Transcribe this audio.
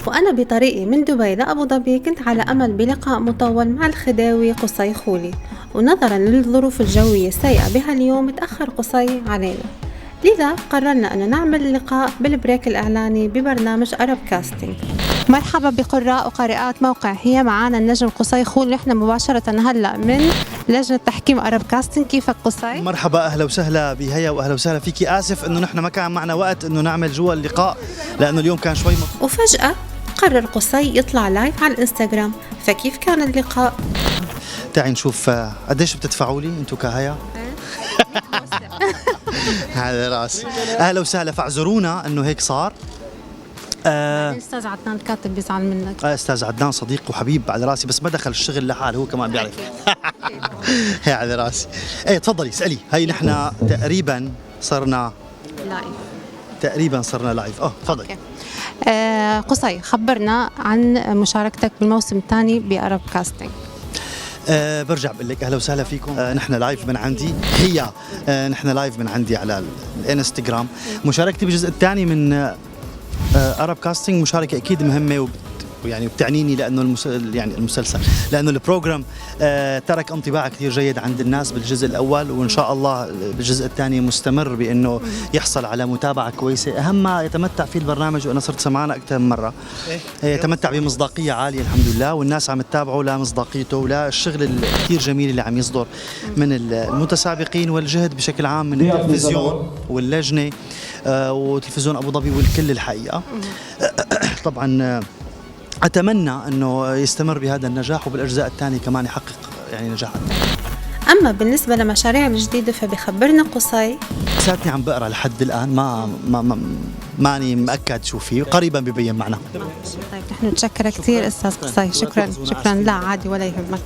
وأنا بطريقي من دبي لأبو ظبي كنت على أمل بلقاء مطول مع الخديوي قصي خولي، ونظرا للظروف الجوية السيئة بهاليوم تأخر قصي علينا، لذا قررنا أن نعمل لقاء بالبريك الإعلاني ببرنامج أرب كاستنج. مرحبا بقراء وقارئات موقع هي، معانا النجم قصي خولي، نحن مباشرة هلأ من لجنة تحكيم أرب كاستنج. كيفك قصي؟ مرحبا، اهلا وسهلا بهيا واهلا وسهلا فيكي. اسف انه نحن ما كان معنا وقت انه نعمل جوا اللقاء لانه اليوم كان شوي وفجأة قرر قصي يطلع لايف على الانستغرام، فكيف كان اللقاء؟ تعي نشوف قديش بتدفعوا لي انتم كهيا. على راسي، اهلا وسهلا. فاعذرونا انه هيك صار. استاذ عدنان الكاتب بيزعل منك. استاذ عدنان صديق وحبيب على راسي، بس ما دخل الشغل لحاله، هو كمان بيعرف. هي على راسي. ايه تفضلي اسالي. هي نحن تقريبا صرنا لايف. تفضلي. قصي، خبرنا عن مشاركتك بالموسم الثاني بأرب كاستنج. برجع بقول لك اهلا وسهلا فيكم. نحن لايف من عندي هي. نحن لايف من عندي على الانستغرام. مشاركتي بالجزء الثاني من أرب كاستنج مشاركة أكيد مهمة يعني بتعنيني، لأنه المسلسل لأنه البروجرام ترك انطباع كثير جيد عند الناس بالجزء الأول، وإن شاء الله بالجزء الثاني مستمر بأنه يحصل على متابعة كويسة. أهم ما يتمتع فيه البرنامج، وأنا صرت سمعنا أكثر من مرة، يتمتع بمصداقية عالية الحمد لله، والناس عم تتابعه لمصداقيته ولا الشغل الكثير جميل اللي عم يصدر من المتسابقين، والجهد بشكل عام من التلفزيون واللجنة وتلفزيون أبو ظبي والكل الحقيقة. طبعا أتمنى أنه يستمر بهذا النجاح، وبالأجزاء الثانية كمان يحقق يعني نجاح. أما بالنسبة لمشاريع الجديدة فبخبرنا قصي. ساتني عم بقرأ لحد الآن، ماني مأكد شو فيه، قريبا ببين معنا. طيب نحن نتشكر كثير أستاذ قصي. شكرا. لا عادي ولا يهمك.